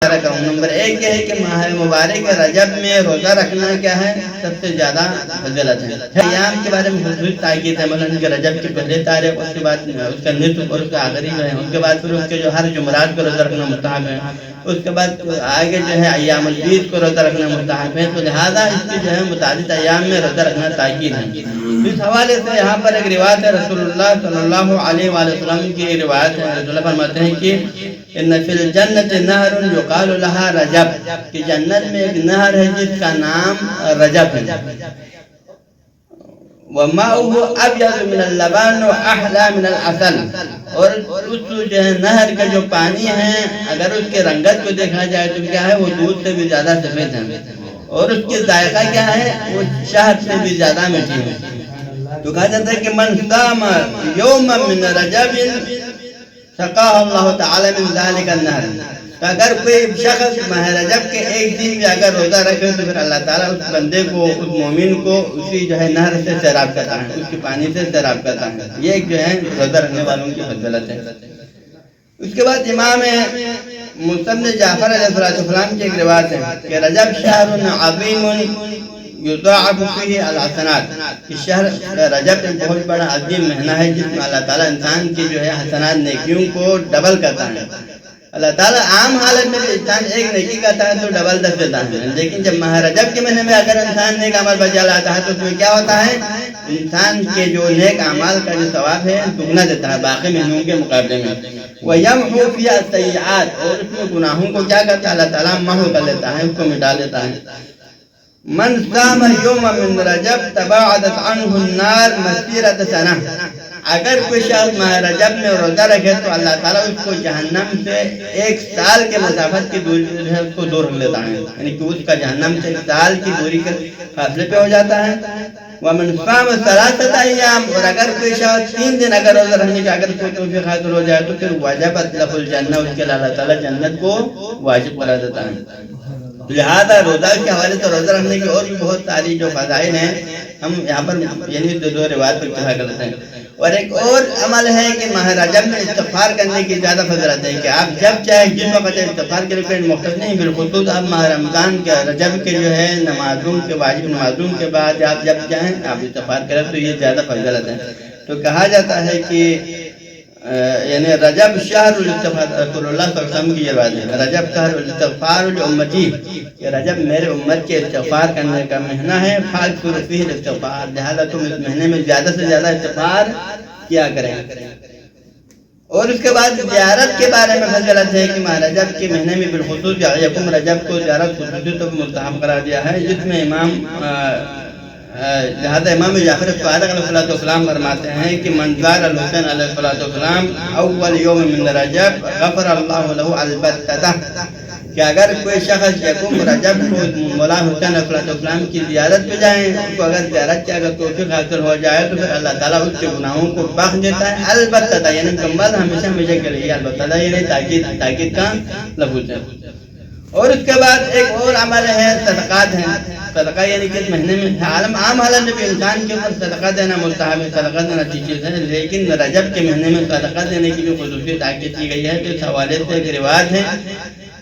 Number 1 یہ ہے کہ ماہ مبارک رجب میں روزہ رکھنا کیا ہے سب سے زیادہ فضیلت ہے۔ ایام کے بارے میں خصوصی تاکید ہے، مثلا کہ رجب کی پہلی تاریخ، اس کے بعد اس کا نصف اور اس کا آخری جو ہے، اس کے بعد پھر اس کے جو ہر جمعرات کو روزہ رکھنا مستحب ہے، اس کے بعد آگے جو ہے ایام البید کو روزہ رکھنا مستحب ہے، تو لہذا اس کی جو ہے متعدد ایام میں روزہ رکھنا تاکید ہے۔ اس حوالے سے یہاں پر ایک روایت ہے رسول اللہ صلی اللہ علیہ وآلہ وسلم کی روایت ہے، رسول اللہ فرماتے ہیں کہ ان فی الجنت نہر یقال لها رجب، کہ جنت میں ایک نہر ہے جس کا نام رجب ہے، وَمَاؤُهُ أَبْيَضُ مِنَ اللَّبَنِ وَأَحْلَى مِنَ الْعَسَلِ، اور اس جو ہے نہر کا جو پانی ہے اگر اس کے رنگت کو دیکھا جائے تو کیا ہے وہ دودھ سے بھی زیادہ سفید ہے، اور اس کی ذائقہ کیا ہے وہ شہد سے بھی زیادہ میٹھی ہے۔ تو کہا جاتا ہے کہ من صام یوما من رجب سقاہ اللہ تعالی من ذلک النہر، تو اگر کوئی شخص ماہ رجب کے ایک دن بھی اگر روزہ رکھے تو پھر اللہ تعالیٰ اس بندے کو، اس مومن کو اسی جو ہے نہر سے سیراب کرتا ہے، اس کے پانی سے سیراب کرتا ہے۔ یہ ایک جو ہے روزہ رکھنے والوں کی فضیلت ہے۔ اس کے بعد امام مصنف جعفر علیہ السلام کی ایک روایت ہے کہ رجب شہر عظیم یضاعف فیہ الحسنات، کہ شہر رجب ایک بہت بڑا عظیم مہینہ ہے جس میں اللہ تعالیٰ انسان کی جو ہے حسنات نیکیوں کو ڈبل کرتا ہے۔ اللہ تعالیٰ عام حالت میں انسان ایک نیکی کرتا ہے تو ڈبل 10 دیتا ہے، لیکن جب ماہ رجب کے مہینے میں اگر انسان نیک عمل بچا لاتا ہے تو اس میں کیا ہوتا ہے، انسان کے جو نیک اعمال کا جو ثواب ہے دگنا دیتا ہے باقی مہینوں کے مقابلے میں۔ وَيَمْحُو فِيهَا السَّيِّئَاتِ، اور اس میں گناہوں کو کیا کرتا ہے اللہ تعالیٰ محو کر لیتا ہے، اس کو مٹا لیتا ہے۔ من صام یوم من رجب تباعدت عنہ النار مسیرۃ سنہ، اگر کوئی شخص ماہ رجب میں روزہ رکھے تو اللہ تعالیٰ اس کو جہنم سے 1 سال کے مسافت کی دوری ہے اس کو دور کر لیتا ہے، یعنی کہ اس کا جہنم سے 1 سال کی دوری کے فاصلے پہ ہو جاتا ہے۔ ومن صام 3 ایام، اور اگر کوئی شخص 3 دن اگر روزہ رکھنے کا اگر کوئی توفیق حاصل ہو جائے تو پھر وجبت له الجنہ، اس کے اللہ تعالیٰ جنت کو واجب کرا دیتا ہے۔ لہذا روزہ کے حوالے سے روزہ رکھنے کی اور بھی بہت ساری جو فضائل ہیں، ہم یہاں پر یعنی دو روایت پر اتفاق کرتے ہیں۔ اور ایک اور عمل ہے کہ ماہ رجب میں استغفار کرنے کی زیادہ فضیلت ہے کہ آپ جب چاہے جس وقت استغفار کے لیے مختص نہیں، بالخصوص آپ ماہ رمضان کے رجب کے جو ہے نمازوں کے واجب نمازوں کے بعد آپ جب چاہیں آپ استغفار کریں تو یہ زیادہ فضیلت ہے۔ تو کہا جاتا ہے کہ یعنی رجب شہر الاستغفار، رسول اللہ صلی اللہ علیہ وسلم کی یہ بات ہے، رجب شہر الاستغفار لامتی، کہ رجب میرے امت کے استغفار کرنے کا مہینہ ہے، فاذکروا فیہ الاستغفار، لہذا تم اس مہینے میں زیادہ سے زیادہ استغفار کیا کریں۔ اور اس کے بعد زیارت کے بارے میں فضیلت ہے کہ ماہ رجب کے مہینے میں بالخصوص یکم رجب کو زیارت خصوصی طور پر مستحب قرار دیا ہے، جس میں لہذا امام جعفر صادق علیہ السلام فرماتے ہیں کہ من زار الحسین علیہ السلام اول یوم من رجب غفر اللہ له البتہ، کہ اگر کوئی شخص یکم رجب کو مولا حسین علیہ السلام کی زیارت پہ جائیں، اس کو اگر زیارت کی اگر توفیق حاصل ہو جائے تو پھر اللہ تعالیٰ اس کے گناہوں کو بخش دیتا ہے، البتہ یعنی مکمل ہمیشہ ہمیشہ کے لیے، البتہ یعنی تاکید کا لفظ ہے۔ اور اس کے بعد ایک اور عمل ہے صدقات ہیں، صدقہ یعنی کہ اس مہینے میں عام حالت میں بھی انسان کے اوپر صدقہ دینا مستحب ہے، صدقہ دینا اچھی چیز ہے، لیکن رجب کے مہینے میں صدقہ دینے کی بھی خصوصی تاکید کی گئی ہے۔ تو اس حوالے سے ایک روایت ہے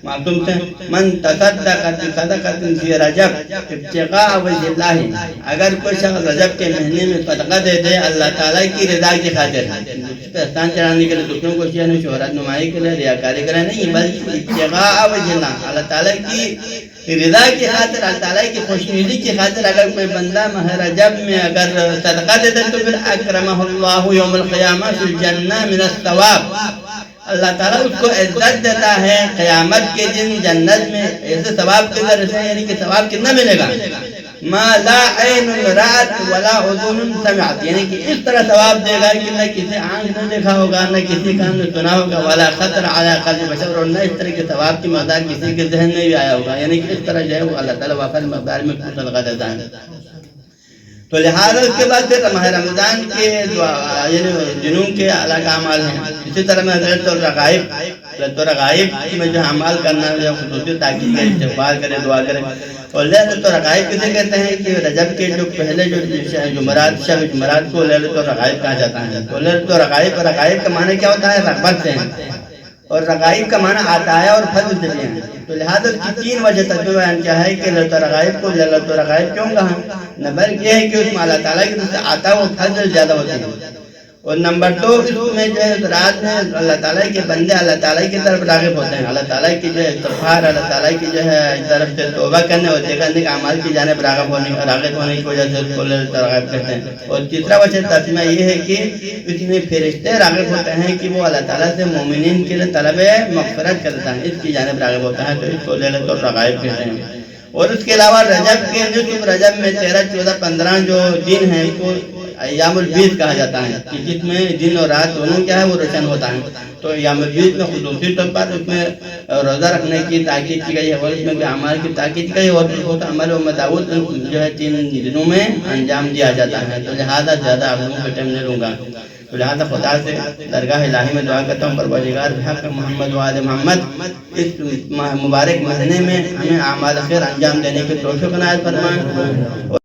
معصوم سے، من تصدق بصدقۃ فی رجب ابتغاء وجہ اللہ، اگر کوئی شخص رجب کے مہینے میں صدقہ دے دے اللہ تعالیٰ کی رضا کی خاطر، احسان چڑھانے کے لیے، دوسروں کو شہرت نمائی کے لیے، ریاکاری کرے نہیں، بلکہ ابتغاء وجہ اللہ، اللہ تعالیٰ کی رضا کی خاطر، اللہ تعالیٰ کی خوشنودی کی خاطر اگر کوئی بندہ ماہ رجب میں اگر صدقہ دے دے تو پھر اکرمہ اللہ یوم القیامہ فی الجنہ من الثواب، اللہ تعالیٰ اس کو عزت دیتا ہے قیامت کے دن جنت میں ایسے ثواب کے ذریعے سے، یعنی کہ ثواب کتنا ملے گا، ما لا عین رأت ولا اذن سمعت، یعنی کہ اس طرح ثواب دے گا کہ نہ کسی آنکھ نے دیکھا ہوگا نہ کسی کان نے سنا ہوگا، ولا خطر علی قلب بشر، اور نہ اس طرح کے ثواب کی مقدار کسی کے ذہن میں بھی آیا ہوگا، یعنی کہ اس طرح جو ہے وہ اللہ تعالیٰ وافر مقدار میں صدقہ دیتا ہے۔ تو لہذا اس کے بعد پھر ماہ رمضان کے یعنی جنون کے الگ اعمال ہیں، اسی طرح میں ليلۃ الرغائب میں جو اعمال کرنا ہے خصوصی تاکید ہے، استغفار کرے، دعا کرے۔ اور ليلۃ الرغائب کسے کہتے ہیں کہ رجب کے جو پہلے جو جمعرات شب جمعرات کو ليلۃ الرغائب کہا جاتا ہے۔ تو ليلۃ الرغائب کا معنی کیا ہوتا ہے، رغبت سے، اور رغائب کا معنی عطایا اور فضل سے بھی ہے، تو لہٰذا اس کی 3 وجہ ترجمہ بیان کیا ہے کہ لذت رغائب کو لذت رغائب کیوں کہا؟ نمبر یہ ہے کہ اس میں اللہ تعالیٰ کی طرف سے عطا و فضل زیادہ ہوتی ہے، اور نمبر 2 اس میں جو ہے رات میں اللہ تعالیٰ کے بندے اللہ تعالیٰ کی طرف راغب ہوتے ہیں، اللہ تعالیٰ کی جو ہے استغفار، اللہ تعالیٰ کی جو ہے طرف سے توبہ کرنے اور دیکھنے کے اعمال کی جانب راغب ہونے کی وجہ سے اس کو لذت رغائب کہتے ہیں۔ اور تیسرا وجہ ترجمہ یہ ہے کہ اس میں فرشتے راغب ہوتے ہیں کہ وہ اللہ تعالیٰ سے مومنین کے لیے طلب مغفرت کرتا ہے، اس کی جانب راغب ہوتا ہے، تو اس کو لذت الرغائب کہتے ہیں۔ اور اس کے علاوہ رجب کے نصف رجب میں 13، 14، 15 جو دن ہیں اس کو ایام البید کہا جاتا ہے، کہ جس میں دن اور رات دونوں کیا ہے وہ روشن ہوتا ہے، تو ایام البید میں خصوصی طور پر اس میں روزہ رکھنے کی تاکید کی گئی ہے، اور اس میں اعمال کی تاکید کی گئی ہے، اور اس عمل و مداوت جو ہے 3 دنوں میں انجام دیا جاتا ہے، تو لہٰذا زیادہ آپ لوگوں کو ٹائم نہیں لوں گا، تو لہٰذا خدا سے درگاہ الہی میں دعا کرتا ہوں پروردگار بحق محمد و آل محمد اس مبارک مہینے میں ہمیں اعمال خیر انجام دینے کی توفیق عنایت فرمائے۔